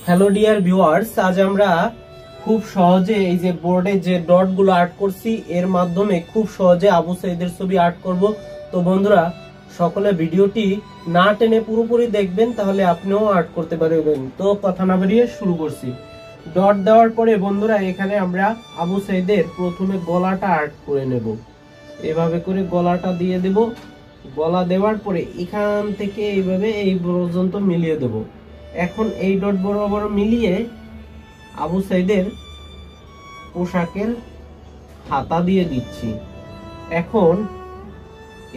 Hello dear viewers, আজ আমরা খুব সহজে এই যে বোর্ডে যে ডট গুলো আর্ট করছি এর মাধ্যমে খুব সহজে আবু সাইদের ছবি আর্ট করব। তো বন্ধুরা সকলে ভিডিওটি না টেনে পুরোপুরি দেখবেন, তাহলে আপনিও আর্ট করতে পারবেন। তো কথা না বাড়িয়ে শুরু করছি। ডট দেওয়ার পরে বন্ধুরা এখানে আমরা আবু সাইদের প্রথমে গলাটা আর্ট করে নেব। এভাবে করে গলাটা দিয়ে দেব। গলা দেওয়ার পরে এখান থেকে এইভাবে এই পর্যন্ত মিলিয়ে দেব। এখন এই ডট বরাবর মিলিয়ে আবু সাইদের পোশাকের হাতা দিয়ে দিচ্ছি। এখন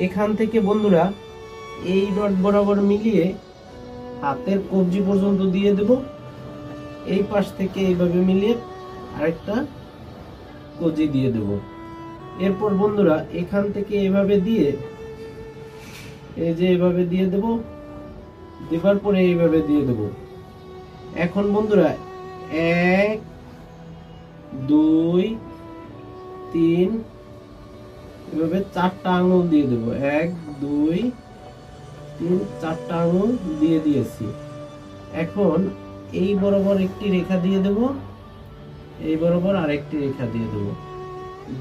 এখান থেকে বন্ধুরা এই ডট বরাবর মিলিয়ে হাতের কবজি পর্যন্ত দিয়ে দেব। এই পাশ থেকে এইভাবে মিলিয়ে আরেকটা কবজি দিয়ে দেব। এরপর বন্ধুরা এখান থেকে এভাবে দিয়ে এই যে এভাবে দিয়ে দেব। দেবার পরে এইভাবে দিয়ে দেব। এখন বন্ধুরা 1 2 3 এভাবে 4টা আঙুল দিয়ে দেব। 1 2 3 4টা আঙুল দিয়ে দিয়েছি। এখন এই বরাবর একটি রেখা দিয়ে দেব, এই বরাবর আরেকটি রেখা দিয়ে দেব।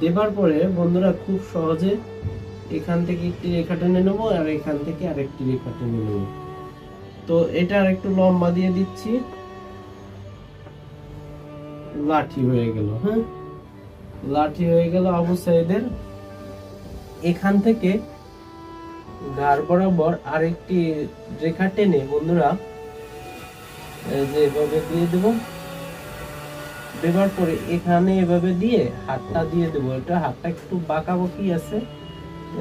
দেবার পরে বন্ধুরা খুব সহজে এখান থেকে একটি রেখা টেনে নেব আর এখান থেকে আরেকটি রেখা টেনে নেব। তো এটা আরেকটু লম্বা দিয়ে দিচ্ছি। লাঠি হয়ে গেল। হ্যাঁ, লাঠি হয়ে গেল আবু সাইদের। এখান থেকে গার বরাবর আরেকটি রেখা টেনে বন্ধুরা যে এভাবে দিয়ে দেব। দেওয়ার পরে এখানে এভাবে দিয়ে হাতটা দিয়ে দেব। এটা হাতটা একটু বাঁকা বাঁকি আছে,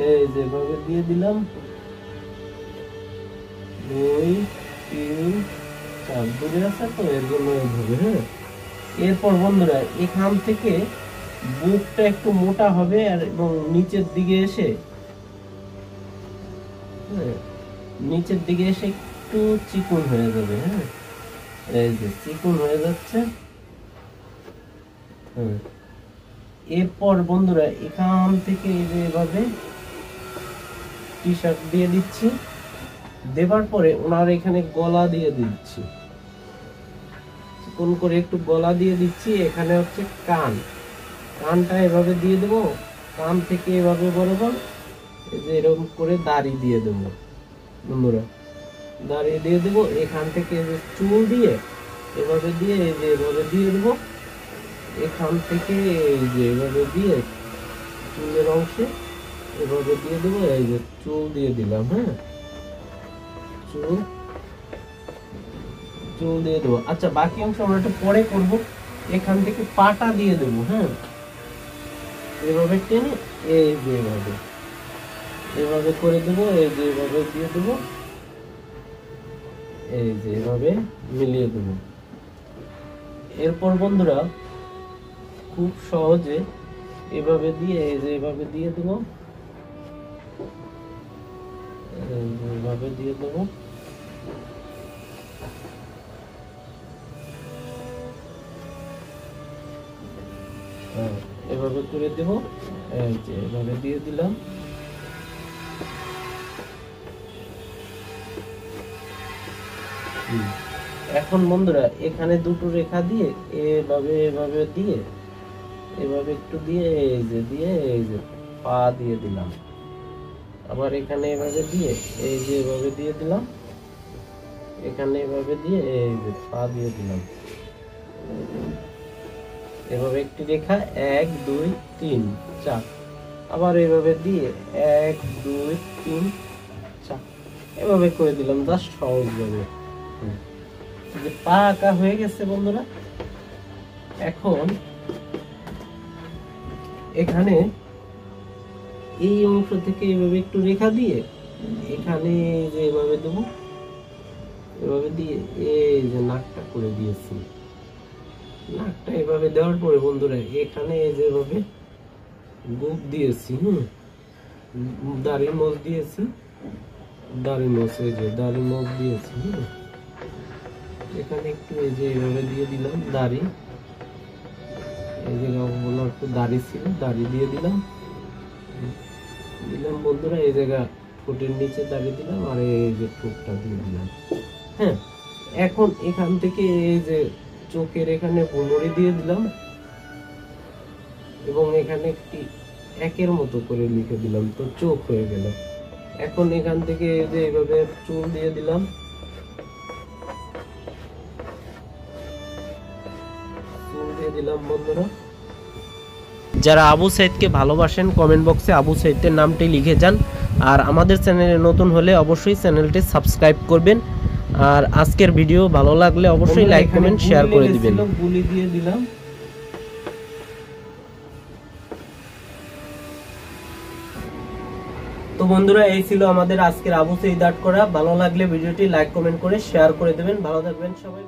এই যে এভাবে দিয়ে দিলাম। 2 3 4 দূরে আছে তো এর জন্য এইভাবে। হ্যাঁ, এরপর বন্ধুরা এখান থেকে বুকটা একটু মোটা হবে আর এবং নিচের দিকে এসে নিচের দিকে এসে একটু চিকন হয়ে যাবে। হ্যাঁ, এই যে চিকন হয়ে যাচ্ছে। এরপর বন্ধুরা এখান থেকে এই যে এভাবে টি শার্ট দিয়ে দিচ্ছি। দেবার পরে ওনার এখানে গলা দিয়ে দিচ্ছি, চিকন করে একটু গলা দিয়ে দিচ্ছি। এখানে হচ্ছে কান, কানটা এভাবে দিয়ে দেব। কান থেকে এভাবে বরাবর এই যে এরকম করে দাড়ি দিয়ে দেব বন্ধুরা, দাড়ি দিয়ে দেব। এখান থেকে চুল দিয়ে এভাবে দিয়ে এই যে এভাবে দিয়ে দেব। এখান থেকে এই যে এভাবে দিয়ে চুলের অংশে এভাবে দিয়ে দেবো। এই যে চুল দিয়ে দিলাম। হ্যাঁ, চুল দিয়ে দেবো। আচ্ছা, বাকি অংশ আমরা একটু পরে করব। এখান থেকে পাটা দিয়ে দেবো। হ্যাঁ, এভাবে টেনে এই যে এভাবে করে দেবো। এই যে এভাবে দিয়ে দেবো। এই যে এভাবে মিলিয়ে দেবো। এরপর বন্ধুরা খুব সহজে এভাবে দিয়ে এই যে এভাবে দিয়ে দেবো। এভাবে দিয়ে দেবো। এভাবে করে দেব। এই যে এভাবে দিয়ে দিলাম। এখন বন্ধুরা এখানে দুটো রেখা দিয়ে এভাবে এভাবে দিয়ে এভাবে একটু দিয়ে এই যে দিয়ে এই যে পা দিয়ে দিলাম। আবার এখানে এভাবে দিয়ে এই যে এভাবে দিয়ে দিলাম। এখানে এভাবে দিয়ে এই যে পা দিয়ে দিলাম। এভাবে একটি রেখা 1 2 3 4 আবার এভাবে দিয়ে 1 2 3 4 এভাবে করে দিলাম। জাস্ট সহজভাবে যে পা আঁকা হয়ে গেছে বন্ধুরা। এখন এখানে এই অংশ থেকে এভাবে একটু রেখা দিয়ে এখানে যে এভাবে দেবো। এভাবে দিয়ে এই যে নাকটা করে দিয়েছি। নাকটা এভাবে দেওয়ার পরে বন্ধুরা এখানে এই যে এভাবে গোপ দিয়েছি। দাড়ি মোজ দিয়েছি। দাড়ি মোজ, এই যে দাড়ি মোজ দিয়েছি। এখানে একটু এই যে এভাবে দিয়ে দিলাম দাড়ি। এই জায়গা একটু দাড়ি ছিল, দাড়ি দিয়ে দিলাম বন্ধুরা। এই জায়গা ঠোঁটের নিচে দাড়ি দিলাম আর এই যে ঠোঁটটা দিয়ে দিলাম। হ্যাঁ, এখন এখান থেকে এই যে চোখের এখানে ভুমরি দিয়ে দিলাম এবং এখানে একটি একের মতো করে লিখে দিলাম, তো চোখ হয়ে গেল। এখন এখান থেকে এই যে এইভাবে চুল দিয়ে দিলাম, চুল দিয়ে দিলাম বন্ধুরা। যারা আবু সাইদকে ভালোবাসেন কমেন্ট বক্সে আবু সাইদের নামটি লিখে যান। আর আমাদের চ্যানেলে নতুন হলে অবশ্যই চ্যানেলটি সাবস্ক্রাইব করবেন। আর আজকের ভিডিও ভালো লাগলে অবশ্যই লাইক কমেন্ট শেয়ার করে দিবেন। গুলি দিয়ে দিলাম। তো বন্ধুরা এই ছিল আমাদের আজকের আবু সাইদ আর্ট করা। ভালো লাগলে ভিডিওটি লাইক কমেন্ট করে শেয়ার করে দেবেন। ভালো থাকবেন সবাই।